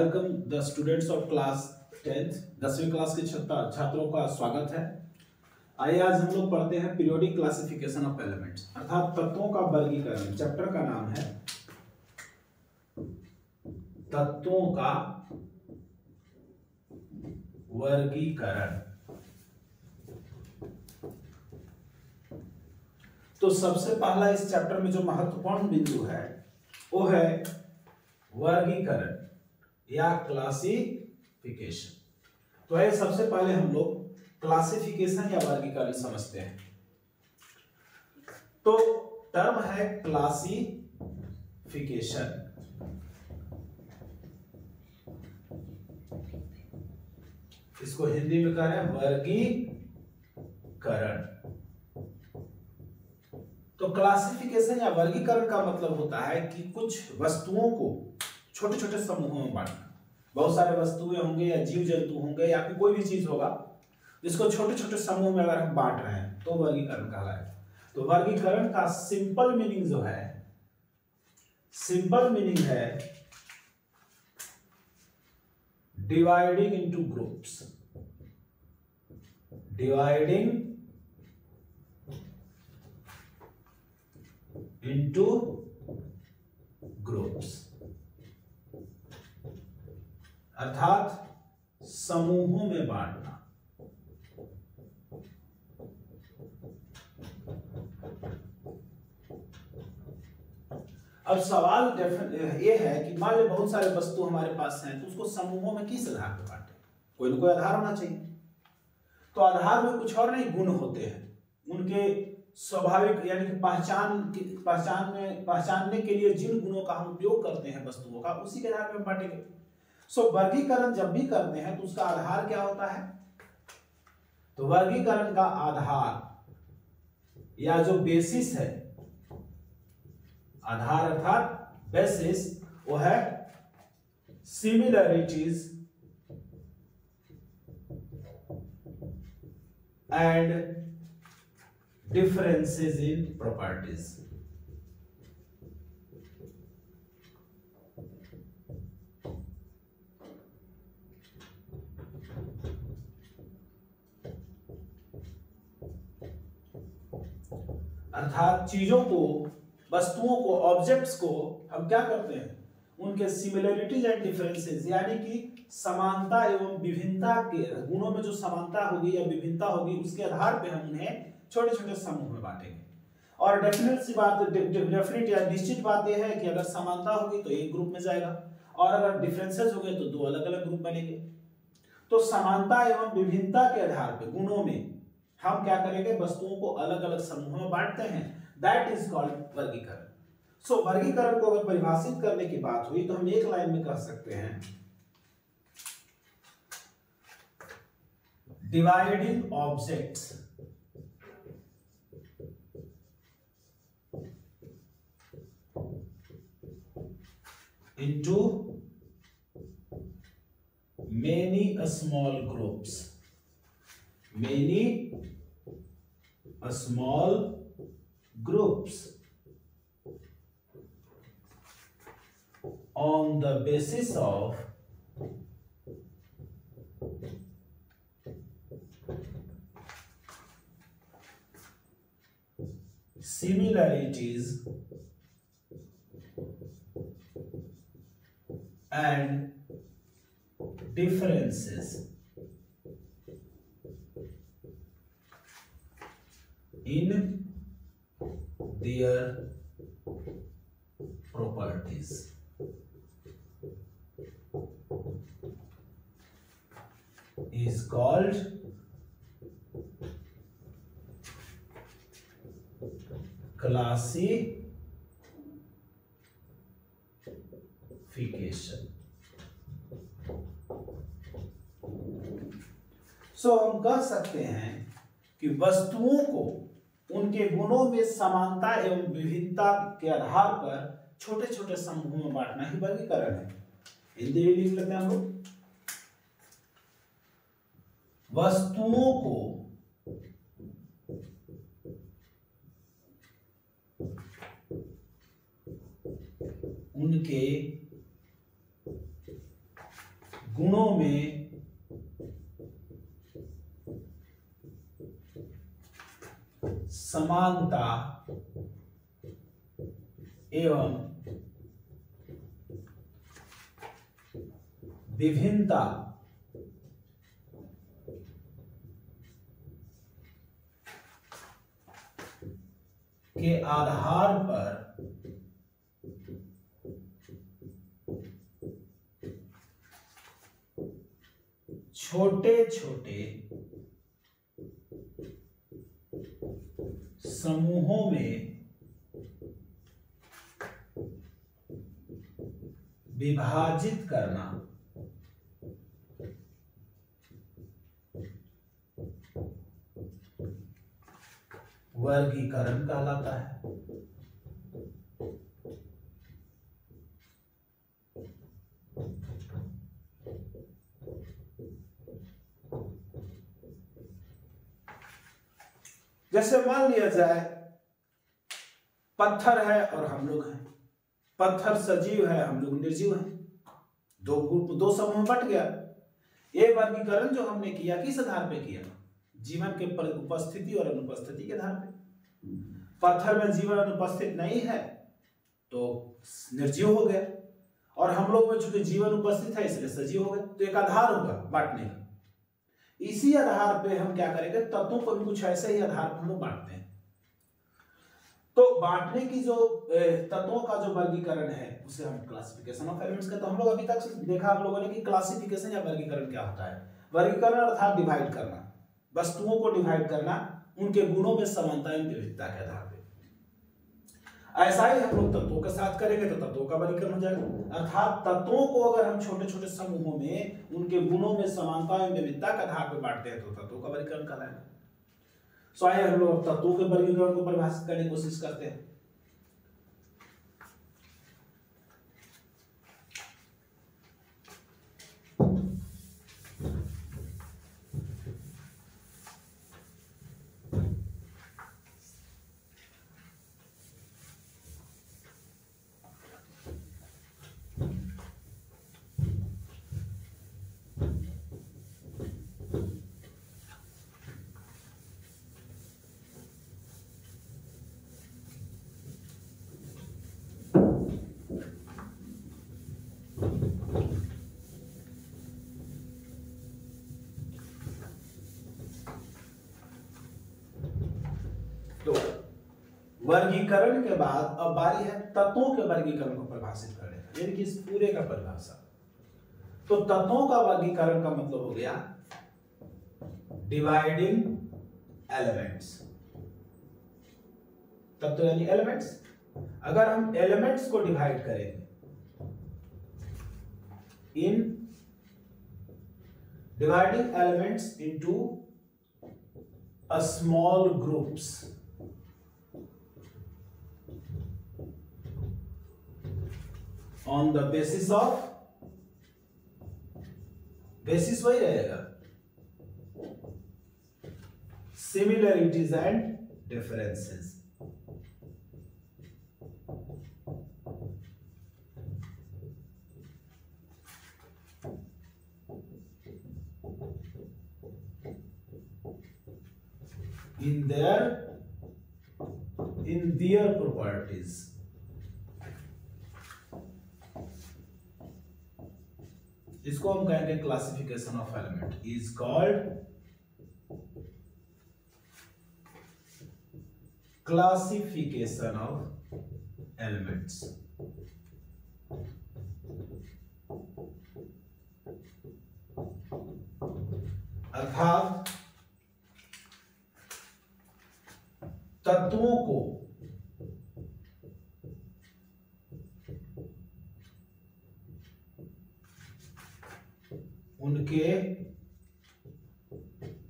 Welcome the students of class 10th 10वीं class के छात्रों का स्वागत है। आइए आज हम लोग पढ़ते हैं पीरियोडिक क्लासिफिकेशन ऑफ एलिमेंट्स अर्थात तत्वों का वर्गीकरण। चैप्टर का नाम है तत्वों का वर्गीकरण। तो सबसे पहला इस चैप्टर में जो महत्वपूर्ण बिंदु है वो है वर्गीकरण या क्लासिफिकेशन। तो है सबसे पहले हम लोग क्लासिफिकेशन या वर्गीकरण समझते हैं। तो टर्म है क्लासिफिकेशन। इसको हिंदी में कह रहे हैं वर्गीकरण। तो क्लासिफिकेशन या वर्गीकरण का मतलब होता है कि कुछ वस्तुओं को छोटे छोटे समूहों में बांटना। बहुत सारे वस्तुएं होंगे या जीव जंतु होंगे या फिर कोई भी चीज होगा जिसको छोटे छोटे समूह में अगर हम बांट रहे हैं तो वर्गीकरण कहलाएगा। तो वर्गीकरण का सिंपल मीनिंग जो है, सिंपल मीनिंग है dividing into groups. Dividing into groups अर्थात समूहों में बांटना। अब सवाल ये है कि मान लो बहुत सारे वस्तु हमारे पास हैं तो उसको समूहों में किस आधार पर बांटे? कोई ना कोई आधार होना चाहिए। तो आधार में कुछ और नहीं गुण होते हैं, उनके स्वाभाविक यानी कि पहचानने के लिए जिन गुणों का हम उपयोग करते हैं वस्तुओं का, उसी के आधार पर बांटेंगे। सो वर्गीकरण जब भी करते हैं तो उसका आधार क्या होता है? तो वर्गीकरण का आधार या जो बेसिस है, आधार अर्थात बेसिस, वो है similarities and differences in properties. अर्थात चीजों को, वस्तुओं को, ऑब्जेक्ट्स को हम क्या करते हैं? उनके सिमिलरिटीज एंड डिफरेंसेस यानी कि समानता एवं विभिन्नता के गुणों में जो समानता होगी या विभिन्नता होगी उसके आधार पे हम उन्हें छोटे छोटे समूह में बांटेंगे। और डेफिनेट या निश्चित बात यह है कि अगर समानता होगी तो एक ग्रुप में जाएगा और अगर डिफरेंसेस हो गए तो दो अलग अलग ग्रुप बनेंगे। तो समानता एवं विभिन्नता के आधार पे गुणों में हम क्या करेंगे? वस्तुओं को अलग अलग समूहों में बांटते हैं। दैट इज कॉल्ड वर्गीकरण। सो वर्गीकरण को अगर परिभाषित करने की बात हुई तो हम एक लाइन में कह सकते हैं dividing objects into many small groups, many small groups on the basis of similarities and differences in their properties is called classification। सो हम कह सकते हैं कि वस्तुओं को उनके गुणों में समानता एवं विभिन्नता के आधार पर छोटे छोटे समूहों में बांटना ही वर्गीकरण है। हिंदी में लिख लेते हैं हम लोग। वस्तुओं को उनके गुणों में समानता एवं विभिन्नता के आधार पर छोटे छोटे समूहों में विभाजित करना वर्गीकरण कहलाता है। जैसे मान लिया जाए पत्थर है और हम लोग हैं, पत्थर सजीव है, हम लोग निर्जीव हैं, दो समूह में बट गया। ये वर्गीकरण जो हमने किया किस आधार पे किया? जीवन के उपस्थिति और अनुपस्थिति के आधार पे। पत्थर में जीवन अनुपस्थित नहीं है तो निर्जीव हो गया, और हम लोग में चूंकि जीवन उपस्थित है इसलिए सजीव हो गए। तो एक आधार होगा बांटने का। इसी आधार पे हम क्या करेंगे, तत्वों को भी कुछ ऐसे ही आधार पर हम लोग बांटते हैं। तो बांटने की जो तत्वों का जो वर्गीकरण है उसे हम क्लासिफिकेशन ऑफ एलिमेंट्स कहते हैं। हम लोग अभी तक देखा हम लोगों ने कि क्लासिफिकेशन या वर्गीकरण क्या होता है। वर्गीकरण अर्थात डिवाइड करना, वस्तुओं को डिवाइड करना उनके गुणों में समानता एवं विविधता के आधार पर। ऐसा ही हम लोग तत्वों के साथ करेंगे तो तत्वों का वर्गीकरण हो जाएगा। अर्थात तत्वों को अगर हम छोटे छोटे समूहों में उनके गुणों में समानता एवं विविधता के आधार पर बांटते हैं तो तत्वों का वर्गीकरण कहलाएगा। सो आइए हम लोग तत्वों के वर्गीकरण को परिभाषित करने की कोशिश करते हैं। तो वर्गीकरण के बाद अब बारी है तत्वों के वर्गीकरण को परिभाषित करने का, यानी कि इस पूरे का परिभाषा। तो तत्वों का वर्गीकरण का मतलब हो गया डिवाइडिंग एलिमेंट्स। तत्व यानी एलिमेंट्स। अगर हम एलिमेंट्स को डिवाइड करेंगे in dividing elements into a small groups, on the basis of, basis वही रहेगा, similarities and differences। in their properties। इसको हम कहेंगे classification of element is called classification of elements. अर्थात तत्वों को उनके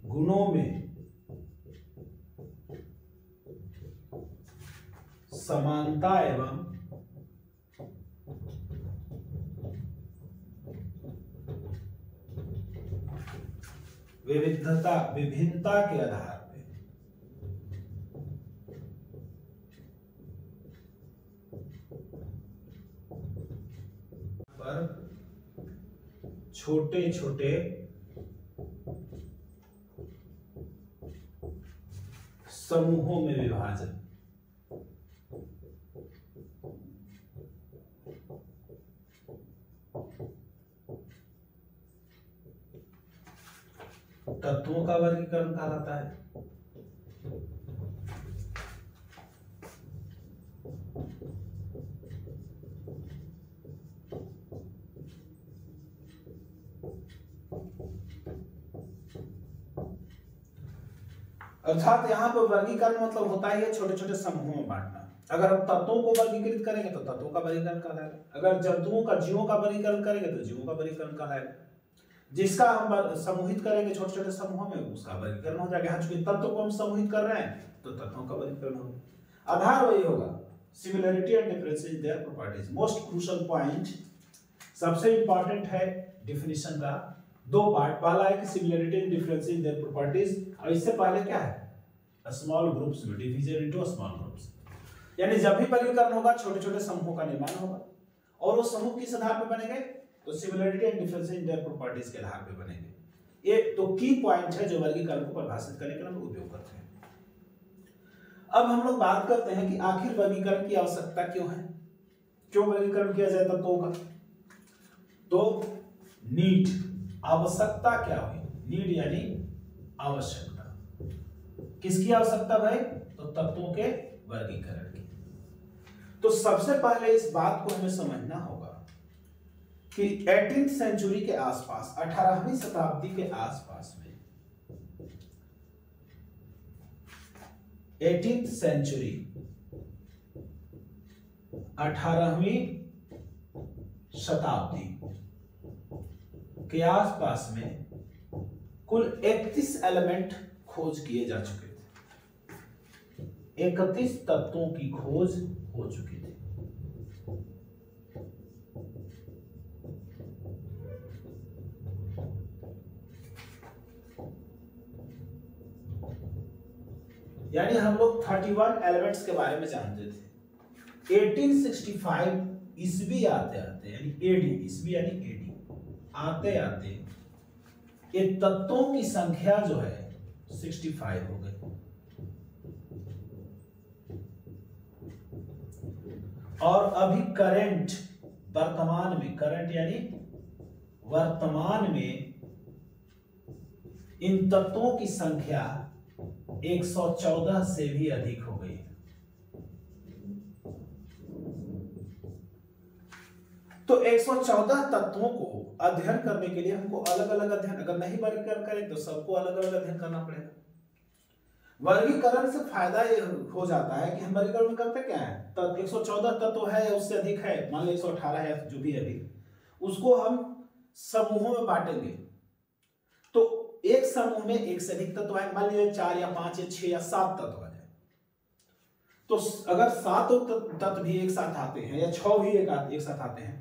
गुणों में समानता एवं विभिन्नता के आधार पर छोटे छोटे समूहों में विभाजन। तत्वों का वर्गीकरण कहलाता है। अर्थात यहाँ पर वर्गीकरण मतलब होता है छोटे छोटे समूहों में बांटना। अगर हम तत्वों को वर्गीकृत करेंगे तो तत्वों का वर्गीकरण कहलाएगा। अगर जंतुओं का जीवों का वर्गीकरण करेंगे तो जीवों का वर्गीकरण कहलाएगा। जिसका हम समूहित करेंगे छोटे छोटे समूहों में उसका वर्गीकरण हो जाएगा। चूंकि तत्व को हम समूहित कर रहे हैं तो तत्वों का वर्गीकरण होगा। आधार वही होगा, similarity and differences in their properties. Most crucial point, सबसे इंपॉर्टेंट है डिफिनीशन का दो पार्ट। पहला है कि similarity and differences in their properties, और इससे पहले क्या है, स्मॉल ग्रुप्स में डिवीजन इनटू स्मॉल ग्रुप्स। यानी जब भी वर्गीकरण होगा छोटे छोटे समूहों का निर्माण होगा, और वो समूह किस आधार पर बनेंगे, तो similarity and differences in their properties के आधार पर बनेंगे। ये तो की पॉइंट है जो वर्गीकरण को परिभाषित करने के लिए हम उपयोग करते हैं। अब हम लोग बात करते हैं कि आखिर वर्गीकरण की आवश्यकता क्यों है, क्यों वर्गीकरण किया जाए तत्वों का। तो नीड, आवश्यकता क्या हुई, नीड यानी आवश्यकता। किसकी आवश्यकता भाई, तो तत्वों के वर्गीकरण की। तो सबसे पहले इस बात को हमें समझना होगा कि 18वीं सेंचुरी के आसपास, 18वीं शताब्दी के आसपास में, 18th सेंचुरी, 18वीं शताब्दी के आसपास में कुल 31 एलिमेंट खोज किए जा चुके थे। 31 तत्वों की खोज हो चुकी थी। यानी हम लोग 31 एलिमेंट्स के बारे में जानते थे। 1865 ईस्वी आते आते, यानी एडी, ईस्वी यानी एडी आते आते ये तत्वों की संख्या जो है 65 हो गई। और अभी करंट, वर्तमान में, करंट यानी वर्तमान में इन तत्वों की संख्या 114 से भी अधिक हो गई है। तो 114 तत्वों को अध्ययन करने के लिए हमको अलग अलग अध्ययन, अगर नहीं वर्गीकरण करें तो सबको अलग अलग अध्ययन करना पड़ेगा। वर्गीकरण से फायदा ये हो जाता है कि हम वर्गीकरण करते क्या है, तो 114 तत्व है या उससे अधिक है, मान लो 118 है जो भी है अभी, उसको हम समूहों में बांटेंगे। तो एक समूह में एक से अधिक तत्व आए, मान लीजिए 4 या 5 या 6 या 7 तत्व आ जाए। तो अगर 7 तत्व भी एक साथ आते हैं या 6 भी एक साथ आते हैं,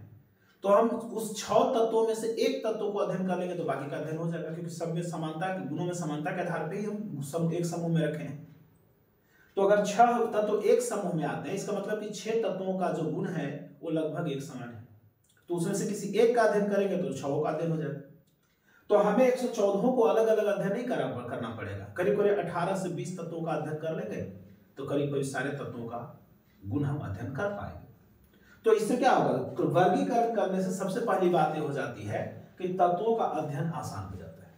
तो हम उस 6 तत्वों में से एक तत्व को अध्ययन कर लेंगे तो बाकी का अध्ययन हो जाएगा, क्योंकि सब में समानता, गुणों में समानता के आधार पर ही हम सब एक समूह में रखे हैं। तो अगर 6 तत्व एक समूह में आते हैं, इसका मतलब कि 6 तत्वों का जो गुण है वो लगभग एक समान है। तो उसमें से किसी एक का अध्ययन करेंगे तो 6 का अध्ययन हो जाएगा। तो हमें 114 को अलग अलग अध्ययन नहीं करना पड़ेगा। करीब करीब 18 से 20 तत्वों का अध्ययन कर लेंगे तो करीब करीब सारे तत्वों का गुण हम अध्ययन कर पाएंगे। तो इससे क्या होगा, तो वर्गीकरण करने से सबसे पहली बात ये हो जाती है कि तत्वों का अध्ययन आसान हो जाता है,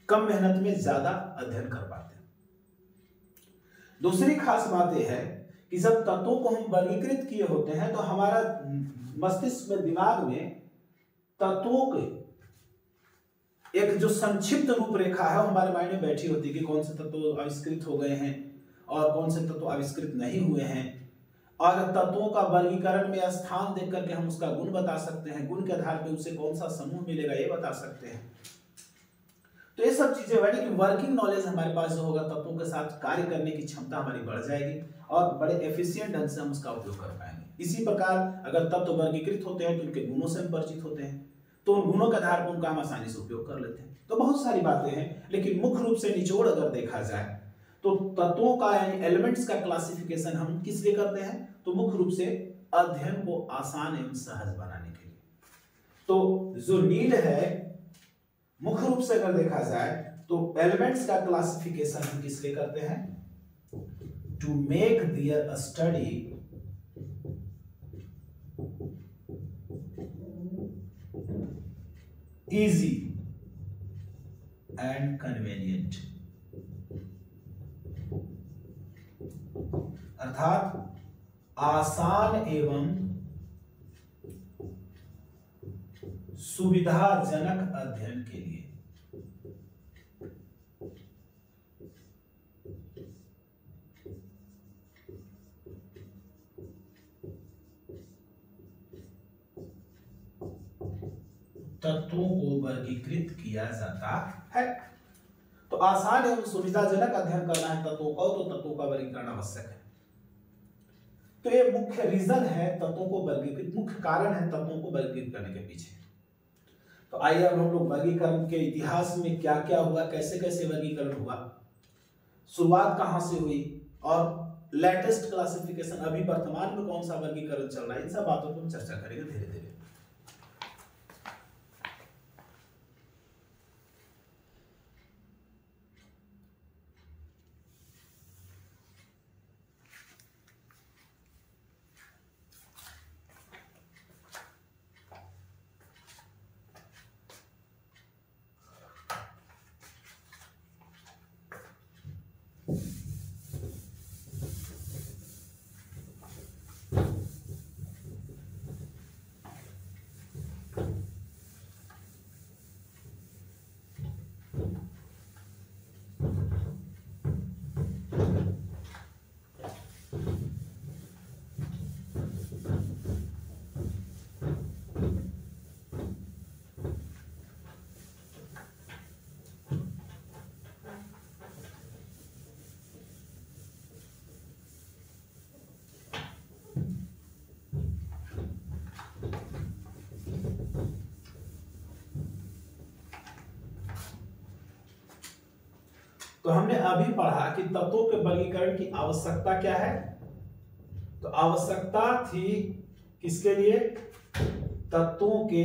कम मेहनत में ज्यादा अध्ययन कर पाते हैं। दूसरी खास बात यह है कि जब तत्वों को हम वर्गीकृत किए होते हैं तो हमारा मस्तिष्क में, दिमाग में तत्वों के एक जो संक्षिप्त रूपरेखा है वो हमारे माइंड में बैठी होती है कि कौन से तत्व आविष्कृत हो गए हैं और कौन से तत्व आविष्कृत नहीं हुए हैं। और तत्वों का वर्गीकरण में स्थान देख करके हम उसका गुण बता सकते हैं, गुण के आधार पर उसे कौन सा समूह मिलेगा ये बता सकते हैं। तो ये सब चीजें यानी कि वर्किंग नॉलेज हमारे पास जो होगा, तत्वों के साथ कार्य करने की क्षमता हमारी बढ़ जाएगी और बड़े एफिशिएंट ढंग से हम उसका उपयोग कर पाएंगे। इसी प्रकार अगर तत्व वर्गीकृत होते हैं तो उनके गुणों से हम परिचित होते हैं, तो उन गुणों के आधार पर उनका हम आसानी से उपयोग कर लेते हैं। तो बहुत सारी बातें हैं, लेकिन मुख्य रूप से निचोड़ अगर देखा जाए तो तत्वों का यानी एलिमेंट्स का क्लासिफिकेशन हम किस लिए करते हैं, तो मुख्य रूप से अध्ययन को आसान एवं सहज बनाने के लिए। तो जो नीड है मुख्य रूप से अगर देखा जाए तो एलिमेंट्स का क्लासिफिकेशन हम किसके करते हैं, to make their study easy and convenient, अर्थात आसान एवं सुविधाजनक अध्ययन के लिए। तत्वों को वर्गीकृत किया जाता है। तो आसान एवं सुविधाजनक अध्ययन करना है तत्वों का, तो तत्वों का वर्गीकरण आवश्यक है। तो ये मुख्य रीजन है तत्वों को वर्गीकृत, मुख्य कारण है तत्वों को वर्गीकृत करने के पीछे। तो आइए अब हम लोग वर्गीकरण के इतिहास में क्या क्या हुआ, कैसे कैसे वर्गीकरण हुआ, शुरुआत कहां से हुई और लेटेस्ट क्लासिफिकेशन अभी वर्तमान में कौन सा वर्गीकरण चल रहा है, इन सब बातों पर हम चर्चा करेंगे धीरे धीरे। तो हमने अभी पढ़ा कि तत्वों के वर्गीकरण की आवश्यकता क्या है। तो आवश्यकता थी किसके लिए, तत्वों के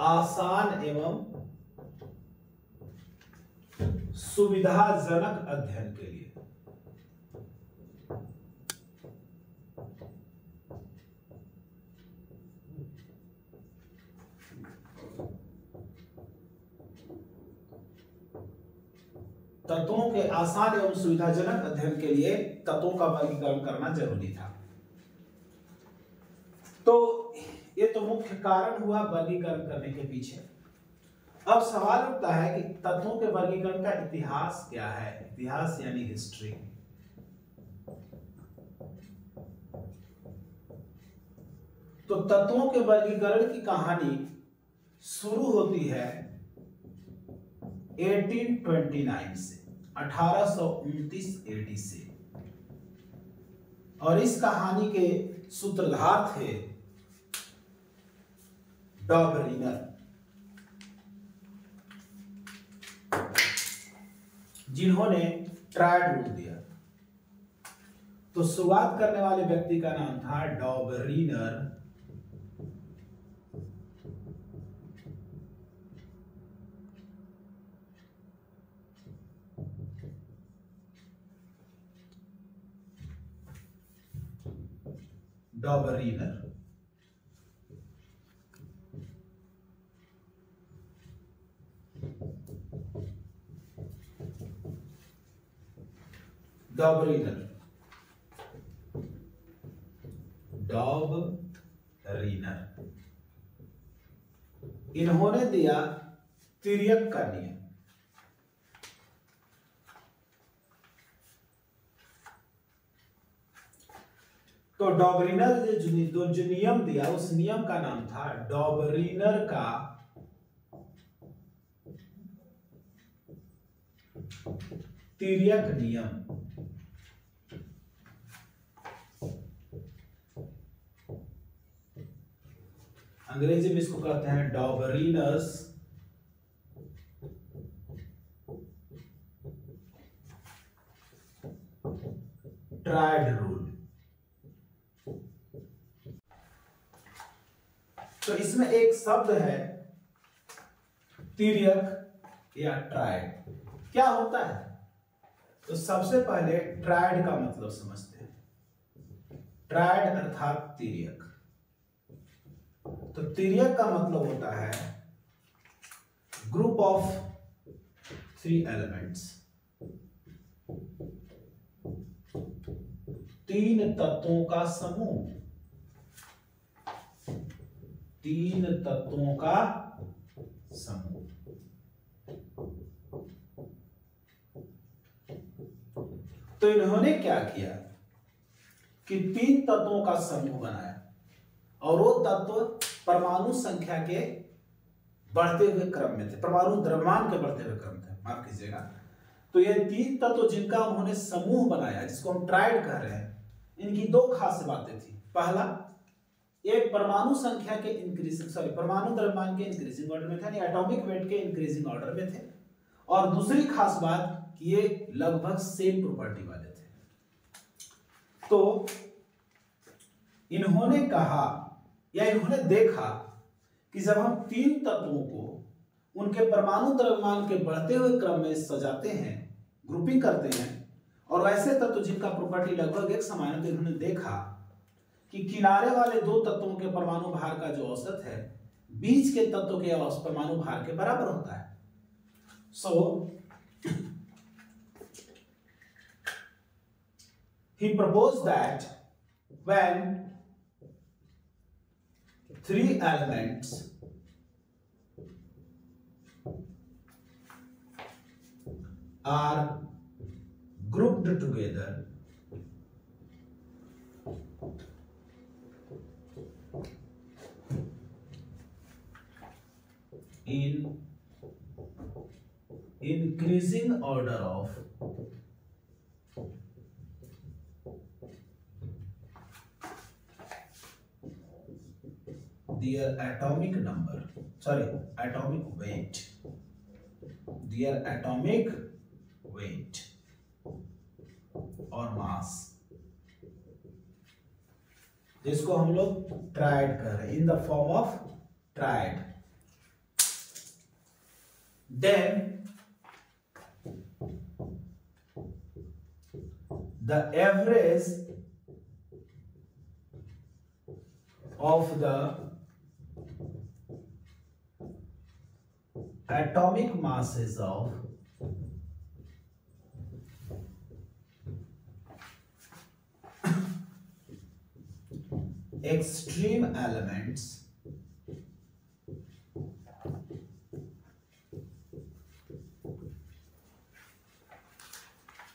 आसान एवं सुविधाजनक अध्ययन के लिए। तत्वों के आसान एवं सुविधाजनक अध्ययन के लिए तत्वों का वर्गीकरण करना जरूरी था। तो ये तो मुख्य कारण हुआ वर्गीकरण करने के पीछे। अब सवाल उठता है कि तत्वों के वर्गीकरण का इतिहास क्या है, इतिहास यानी हिस्ट्री। तो तत्वों के वर्गीकरण की कहानी शुरू होती है 1829 से, 1829 एडी से, और इस कहानी के सूत्रधार थे डॉबरिनर, जिन्होंने ट्रायड रूल दिया। तो शुरुआत करने वाले व्यक्ति का नाम था डॉबरिनर। डॉबरिनर डॉबरिनर डॉबरिनर इन्होंने दिया तिर्यक का नियम। तो डॉबरिनर ने जो नियम दिया उस नियम का नाम था डॉबरिनर का तिर्यक नियम। अंग्रेजी में इसको कहते हैं डॉबरिनर्स ट्रायड रूल। तो इसमें एक शब्द है तिर्यक या ट्रायड। क्या होता है? तो सबसे पहले ट्रायड का मतलब समझते हैं। ट्रायड अर्थात तिर्यक। तो तिर्यक का मतलब होता है ग्रुप ऑफ 3 एलिमेंट्स, 3 तत्वों का समूह, 3 तत्वों का समूह। तो इन्होंने क्या किया कि 3 तत्वों का समूह बनाया, और वो तत्व परमाणु संख्या के बढ़ते हुए क्रम में थे, परमाणु द्रव्यमान के बढ़ते हुए क्रम थे, माफ कीजिएगा। तो ये 3 तत्व जिनका उन्होंने समूह बनाया, जिसको हम ट्रायड कह रहे हैं, इनकी 2 खास बातें थी। पहला, एक परमाणु संख्या के परमाणु द्रव्यमान के इंक्रीजिंग ऑर्डर में थे, यानी एटॉमिक वेट के इंक्रीजिंग ऑर्डर में थे। और दूसरी खास बात कि ये लगभग सेम प्रॉपर्टी वाले थे। तो इन्होंने कहा या इन्होंने देखा कि जब हम 3 तत्वों को उनके परमाणु द्रव्यमान के बढ़ते हुए क्रम में सजाते हैं, ग्रुपिंग करते हैं, और ऐसे तत्व जिनका प्रॉपर्टी लगभग एक समान है, तो इन्होंने देखा कि किनारे वाले 2 तत्वों के परमाणु भार का जो औसत है बीच के तत्व के परमाणु भार के बराबर होता है। सो he proposed that when 3 elements are grouped together in increasing order of their atomic weight और मास, जिसको हम लोग ट्रायड कह रहे हैं, in the form of triad, then the average of the atomic masses of extreme elements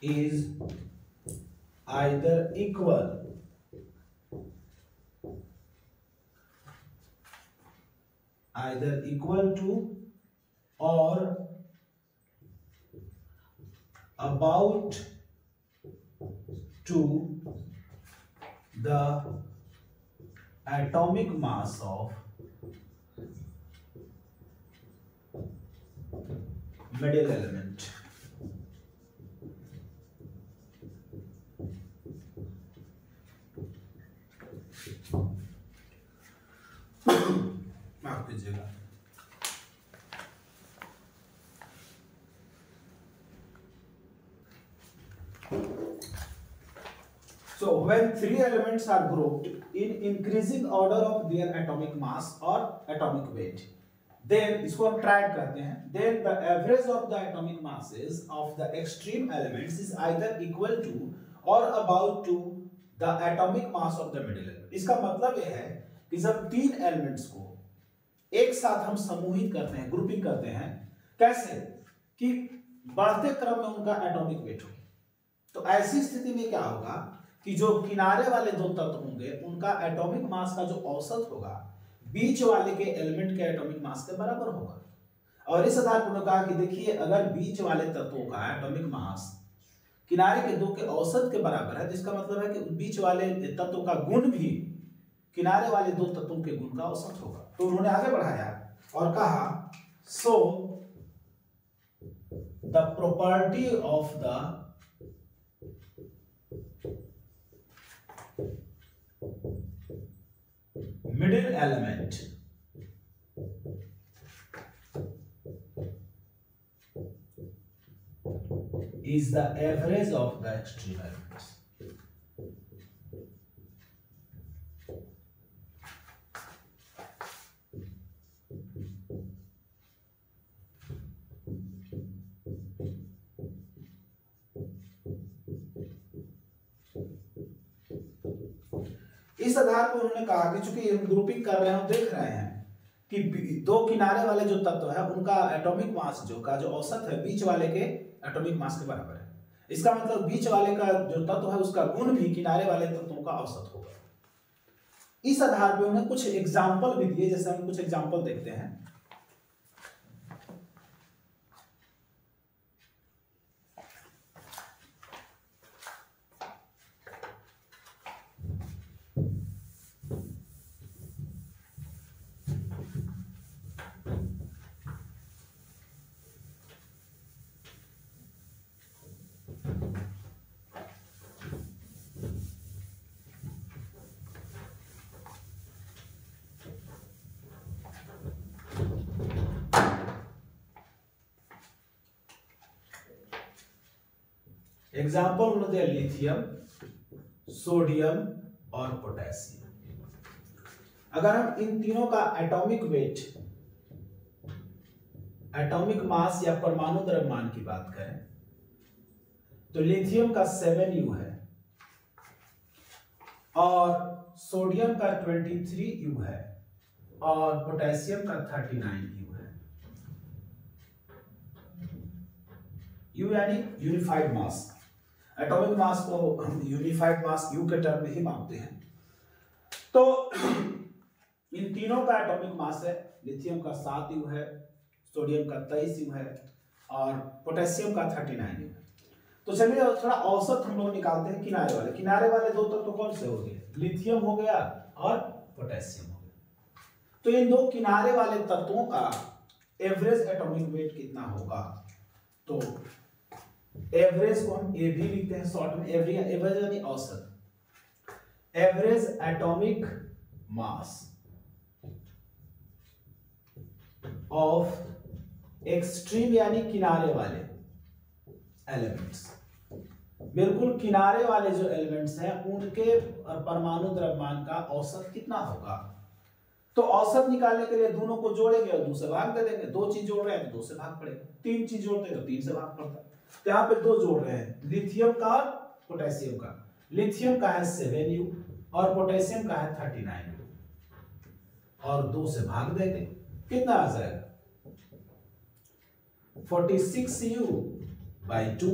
is either equal to or about to the atomic mass of middle element. माफ कीजिएगा। So when 3 elements are grouped in increasing order of their atomic mass or atomic weight, then इसको हम triad करते हैं, then the average of the atomic masses of the extreme elements is either equal to or about to the atomic mass of the middle element. इसका मतलब यह है कि जब 3 एलिमेंट्स को एक साथ हम समूहित करते हैं, ग्रुपिंग करते हैं, कैसे कि बढ़ते क्रम में उनका एटॉमिक वेट हो, तो ऐसी स्थिति में क्या होगा कि जो किनारे वाले 2 तत्व होंगे उनका एटॉमिक मास का जो औसत होगा बीच वाले के एलिमेंट के एटॉमिक मास के बराबर होगा। और इस आधार पर उन्होंने कहा कि देखिए, अगर बीच वाले तत्वों का एटॉमिक मास किनारे के 2 के औसत के बराबर है, तो इसका मतलब है कि बीच वाले तत्वों का गुण भी किनारे वाले 2 तत्वों के गुण का औसत होगा। तो उन्होंने आगे बढ़ाया और कहा, so the property of the middle element is the average of the extreme elements. इस आधार पर उन्होंने कहा कि चूंकि हम ग्रुपिंग कर रहे हैं, देख रहे हैं कि दो किनारे वाले जो तत्व है उनका एटॉमिक मास जो औसत है बीच वाले के एटॉमिक मास के बराबर है। इसका मतलब बीच वाले का जो तत्व है उसका गुण भी किनारे वाले तत्वों का औसत होगा। इस आधार पर उन्होंने कुछ एग्जाम्पल भी दिए, जैसे हम कुछ एग्जाम्पल देखते हैं। एग्जाम्पल उन्होंने दिया लिथियम, सोडियम और पोटेशियम। अगर हम इन तीनों का एटॉमिक वेट, एटॉमिक मास या परमाणु द्रव्यमान की बात करें तो लिथियम का 7U है और सोडियम का 23U है और पोटेशियम का 39U है। U यानी यूनिफाइड मास। एटॉमिक मास को हम यूनिफाइड मास U के टर्म में ही मानते हैं। तो इन तीनों का एटॉमिक मास है, लिथियम का 7U है, सोडियम का 23U है और पोटेशियम का 39U है। तो चलिए थोड़ा औसत हम लोग निकालते हैं किनारे वाले। किनारे वाले दो तत्व कौन से हो गए? लिथियम हो गया और पोटेशियम हो गया। तो इन दो किनारे वाले तत्वों का एवरेज एटॉमिक वेट कितना होगा? तो एवरेज को हम ए भी लिखते हैं शॉर्ट में, एवरेज यानी औसत। Average atomic mass of extreme यानी किनारे वाले एलिमेंट्स, बिल्कुल किनारे वाले जो एलिमेंट्स हैं उनके परमाणु द्रव्यमान का औसत कितना होगा? तो औसत निकालने के लिए दोनों को जोड़ेंगे और 2 से भाग दे देंगे। 2 चीज जोड़ रहे हैं तो 2 से भाग पड़ेगा, 3 चीज जोड़ते हैं तो 3 से भाग पड़ता है। तो यहाँ पे 2 जोड़ रहे हैं, लिथियम का और पोटेशियम का। लिथियम का है 7U और पोटेशियम का है 39U और 2 से भाग देंगे, कितना आ जाएगा? 46U by 2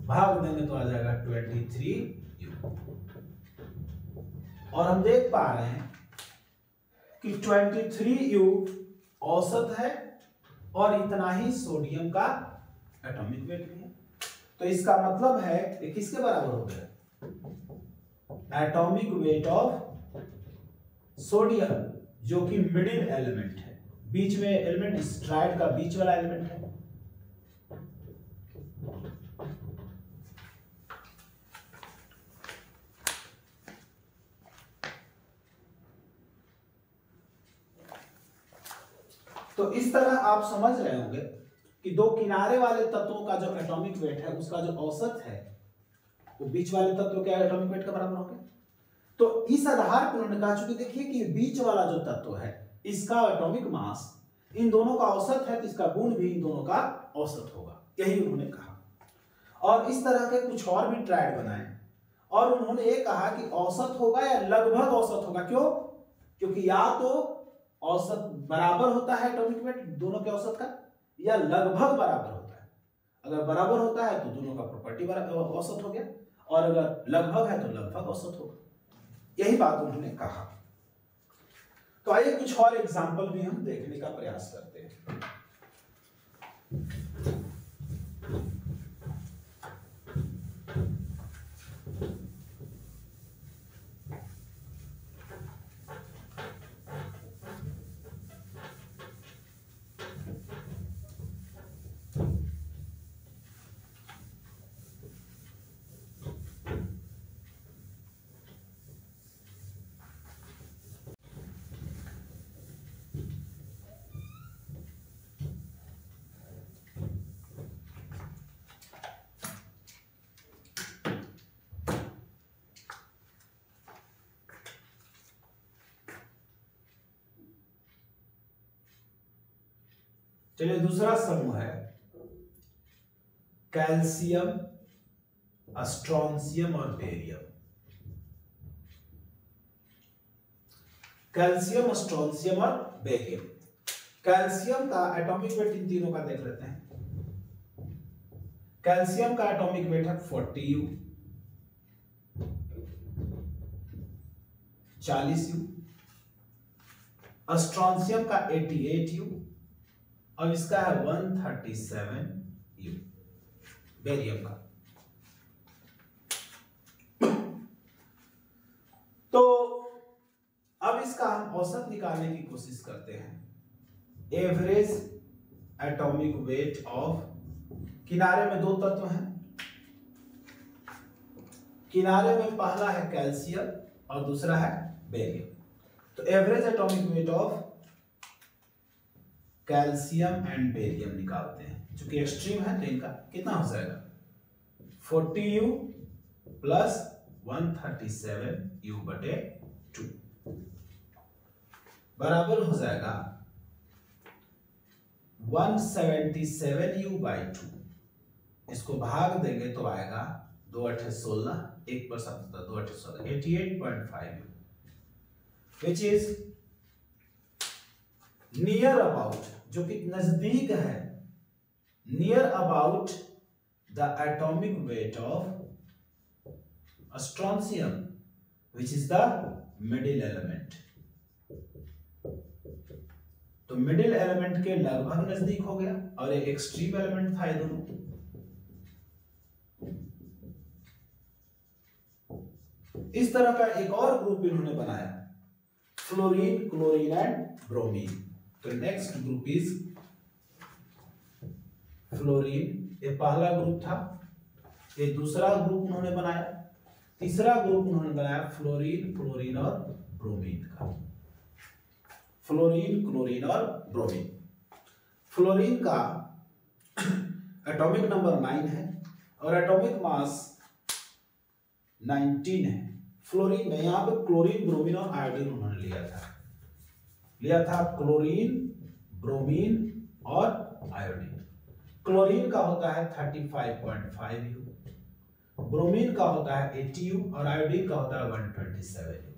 भाग देंगे तो आ जाएगा 23U। और हम देख पा रहे हैं कि 23U औसत है और इतना ही सोडियम का एटॉमिक वेट भी है। तो इसका मतलब है ये किसके बराबर हो गया? एटॉमिक वेट ऑफ सोडियम, जो कि मिडिल एलिमेंट है, बीच में एलिमेंट, स्ट्राइड का बीच वाला एलिमेंट है। तो इस तरह आप समझ रहे होंगे कि दो किनारे वाले तत्वों का जो एटॉमिक वेट है उसका जो औसत है वो बीच वाले तत्व के एटॉमिक वेट का बराबर हो गया। तो इस आधार पर उन्होंने कहा, चूंकि देखिए कि बीच वाला जो तत्व है इसका एटॉमिक मास इन दोनों का औसत है तो इसका गुण भी इन दोनों का औसत होगा, यही उन्होंने कहा। और इस तरह के कुछ और भी ट्रायड बनाए और उन्होंने ये कहा कि औसत होगा या लगभग औसत होगा। क्यों? क्योंकि या तो औसत बराबर होता है एटॉमिक वेट दोनों के औसत का, या लगभग बराबर होता है। अगर बराबर होता है तो दोनों का प्रॉपर्टी औसत हो गया और अगर लगभग है तो लगभग औसत होगा, यही बात उन्होंने कहा। तो आइए कुछ और एग्जांपल भी हम देखने का प्रयास करते हैं। चलिए दूसरा समूह है कैल्शियम, स्ट्रोंशियम और बेरियम। कैल्शियम, स्ट्रोंशियम और बेरियम। कैल्शियम का एटॉमिक वेट इन तीनों का देख लेते हैं। कैल्शियम का एटॉमिक वेट है 40U, 40U। स्ट्रोंशियम का 88U और इसका है 137U। बेरियम का तो अब इसका हम औसत निकालने की कोशिश करते हैं। एवरेज एटॉमिक वेट ऑफ, किनारे में दो तत्व हैं, किनारे में पहला है कैल्शियम और दूसरा है बेरियम। तो average atomic weight of calcium and barium निकालते हैं। चूंकि एक्सट्रीम है तो इनका कितना हो जाएगा 40U प्लस 137U बटे 2 बराबर हो जाएगा 177U बाई 2। इसको भाग देंगे तो आएगा 2 8 16, 1 पर 7 2 8 16, 88.5U, which is near about, जो कि नजदीक है, near about the atomic weight of strontium which is the middle element. तो मिडिल एलिमेंट के लगभग नजदीक हो गया और एक एक्सट्रीम एलिमेंट था ये दोनों। इस तरह का एक और ग्रुप इन्होंने बनाया, फ्लोरीन, क्लोरीन एंड ब्रोमीन। तो नेक्स्ट ग्रुप इज फ्लोरीन। ये पहला ग्रुप था, ये दूसरा ग्रुप उन्होंने बनाया, तीसरा ग्रुप उन्होंने बनाया फ्लोरीन, क्लोरीन और ब्रोमीन का। फ्लोरीन, क्लोरीन और ब्रोमीन। फ्लोरीन का एटॉमिक नंबर 9 है और एटॉमिक मास 19 है। फ्लोरीन में यहां पे क्लोरीन, ब्रोमीन और आयोडीन उन्होंने लिया था क्लोरीन, ब्रोमीन और आयोडीन। क्लोरीन का होता है 35.5U, ब्रोमीन का होता है 80U और आयोडीन का होता है 127U।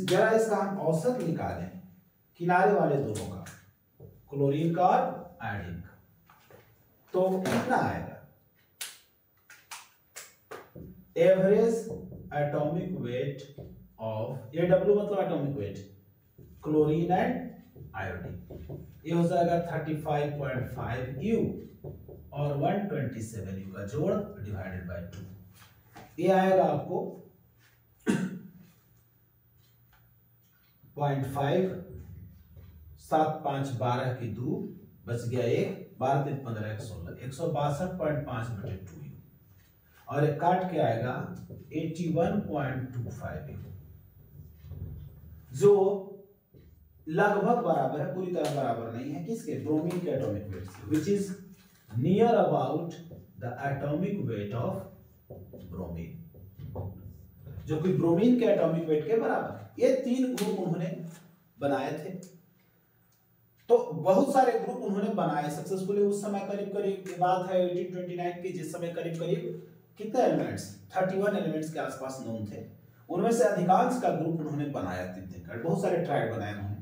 जरा इसका हम औसत निकालें किनारे वाले दोनों का, क्लोरीन का और आयोडीन का, तो कितना आएगा। एवरेज एटॉमिक वेट ऑफ, ये W मतलब atomic weight, chlorine and iodine, ये हो जाएगा 35.5U और 127U का जोड़ डिवाइडेड बाय 2। ये आएगा आपको 0.5, 7 5 12 की 2 बच गया 1, 12 3 15 1 16, 162.5 बटे 2U और एक काट के आएगा 81.25U, जो लगभग बराबर है, पूरी तरह बराबर नहीं है, किसके, ब्रोमीन के एटॉमिक वेट से, which is near about the atomic weight of bromine, जो कि ब्रोमीन के एटॉमिक वेट के बराबर है। ये 3 ग्रुप उन्होंने बनाए थे। तो बहुत सारे ग्रुप उन्होंने बनाए सक्सेसफुली उस समय, करीब करीब की बात है 1829 की, जिस समय करीब करीब कितने एलिमेंट्स, 31 एलिमेंट्स के आसपास नोन थे। उनमें से अधिकांश का ग्रुप उन्होंने बनाया, बहुत सारे ट्राइड बनाए उन्होंने,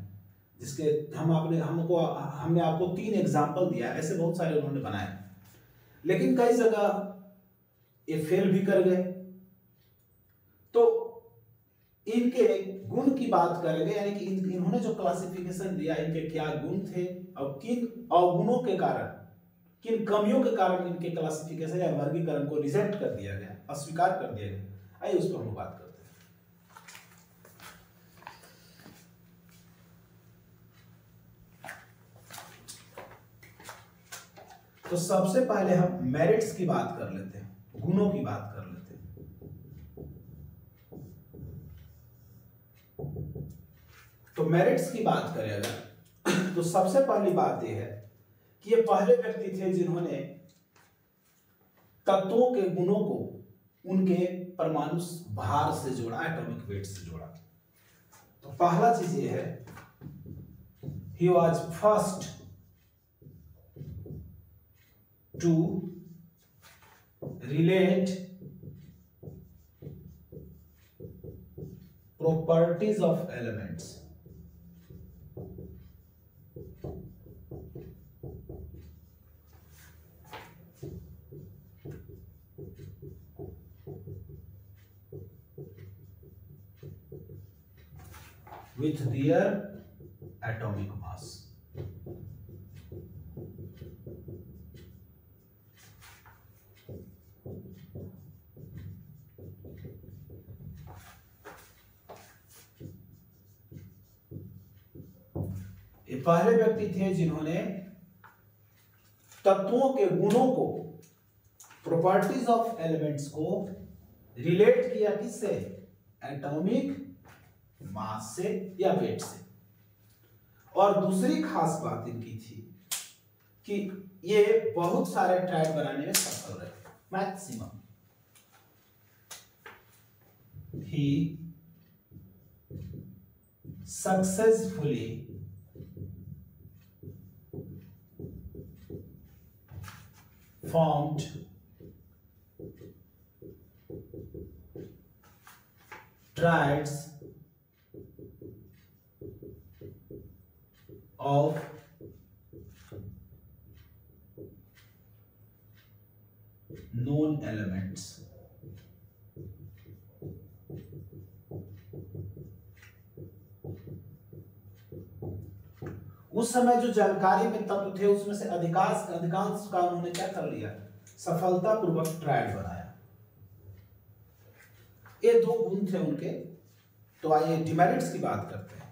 जिसके हमने आपको 3 एग्जांपल दिया, ऐसे बहुत सारे उन्होंने बनाए, लेकिन कई जगह ये फेल भी कर गए। तो इनके गुण की बात करेंगे, यानी कि इन्होंने जो क्लासिफिकेशन दिया, इनके क्या गुण थे और किन अवगुणों के कारण, किन कमियों के कारण इनके क्लासिफिकेशन या वर्गीकरण को रिजेक्ट कर दिया गया, अस्वीकार कर दिया गया। आइए उस पर हम बात करते हैं। तो सबसे पहले हम मेरिट्स की बात कर लेते हैं, गुणों की बात कर लेते हैं। तो मेरिट्स की बात करें अगर, तो सबसे पहली बात यह है कि ये पहले व्यक्ति थे जिन्होंने तत्वों के गुणों को उनके परमाणु भार से जोड़ा, एटॉमिक वेट से जोड़ा। तो पहला चीज ये है, he was first to relate properties of elements with their atomic mass. ये पहले व्यक्ति थे जिन्होंने तत्वों के गुणों को, प्रॉपर्टीज ऑफ एलिमेंट्स को रिलेट किया किससे? एटॉमिक मास से या वेट से। और दूसरी खास बात इनकी थी कि ये बहुत सारे ट्रायड बनाने में सफल रहे, maximum. He successfully formed triads of known elements उस समय जो जानकारी में तत्व थे उसमें से अधिकांश का उन्होंने क्या कर लिया? सफलतापूर्वक ट्रायल बनाया। ये दो गुण थे उनके। तो आइए डिमेरिट्स की बात करते हैं।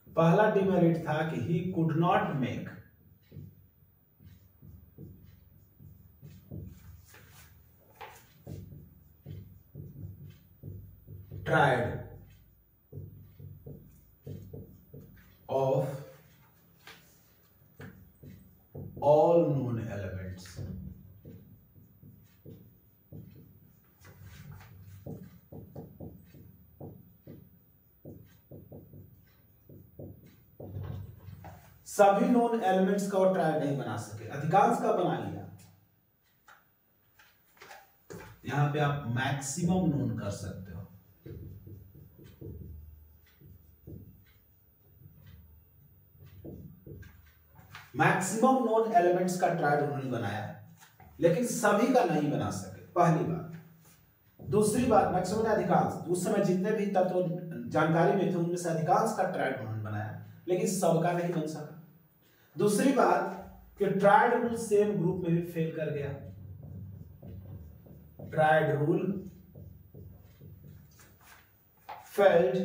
पहला डिमेरिट था कि he could not make triad of all known elements. सभी नोन एलिमेंट्स का वो ट्रायड नहीं बना सके, अधिकांश का बना लिया। यहां पे आप मैक्सिमम नोन कर सकते हो। मैक्सिमम नोन एलिमेंट्स का ट्रायड उन्होंने बनाया, लेकिन सभी का नहीं बना सके, पहली बात। दूसरी बात, मैक्सिमम ने अधिकांश, उस समय जितने भी तत्व जानकारी में थे उनमें से अधिकांश का ट्रायड उन्होंने बनाया, लेकिन सबका नहीं बन सका। दूसरी बात कि ट्रायड रूल सेम ग्रुप में भी फेल कर गया। Triad rule failed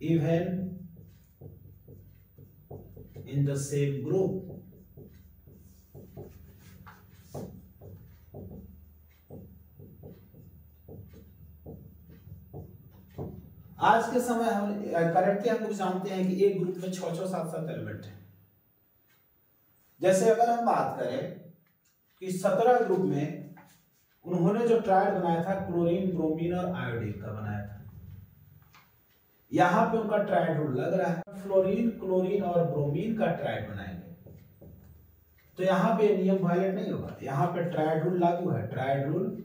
even in the same group. आज के समय हम करेक्टली हम लोग जानते हैं कि एक ग्रुप में 6-6, 7-7 एलिमेंट हैं। जैसे अगर हम बात करें कि 17 ग्रुप में उन्होंने जो ट्रायड बनाया था क्लोरीन, ब्रोमीन और आयोडीन का बनाया था, यहां पे उनका ट्रायड रूल लग रहा है। फ्लोरीन, क्लोरीन और ब्रोमीन का ट्रायड बनाएंगे तो यहां पे नियम वायलेट नहीं होगा, यहां पे ट्रायड रूल लागू है। ट्रायड रूल,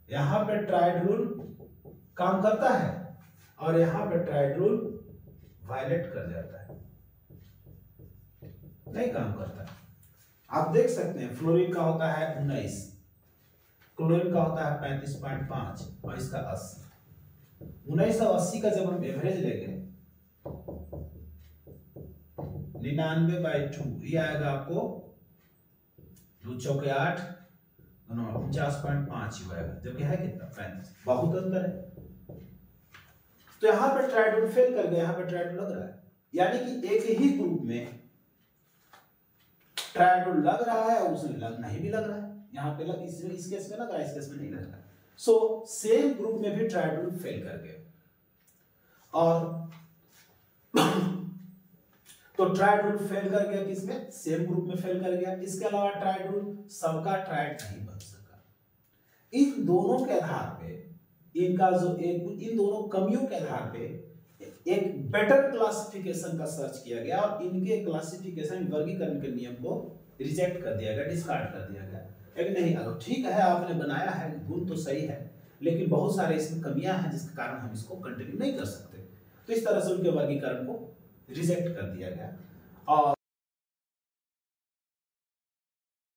यहां पे ट्रायड रूल काम करता है और यहां पे ट्रायड रूल वायलेट कर जाता है, नहीं काम करता। आप देख सकते हैं फ्लोरीन का होता है 19, क्लोरीन का होता है 35.5 और इसका 80। 19 और 80 का जब हम एवरेज लेंगे 99/2, ये आएगा आपको 2 चौके 8 49.5 ही आएगा, जो कि है कितना 35। बहुत अंतर है। तो यहां पर ट्राइडोल फेल कर गया, यहां पर ट्राइडोल लग रहा है, यानी कि एक ही ग्रुप में ट्राइडोल लग रहा है और उसमें नहीं भी लग रहा है। यहाँ पे लग इस केस में लग रहा है, इस केस में नहीं लग रहा है। सो सेम ग्रुप में भी ट्राइडोल फेल कर गया। और तो ट्राइडोल फेल कर गया किसमें? सेम ग्रुप में फेल कर गया। इसके अलावा ट्राइडोल सबका ट्राइड नहीं बन सका। इन दोनों के आधार पे इनका जो इन दोनों कमियों के आधार पे एक बेटर क्लासिफिकेशन का सर्च किया गया और इनके क्लासिफिकेशन वर्गीकरण के नियम को रिजेक्ट कर दिया गया, डिस्कार्ड कर दिया गया। लेकिन नहीं, अगर ठीक है आपने बनाया है, गुण तो सही है, लेकिन बहुत सारे इसमें कमियां हैं जिसके कारण हम इसको कंटिन्यू नहीं कर सकते। तो इस तरह से उनके वर्गीकरण को रिजेक्ट कर दिया गया। और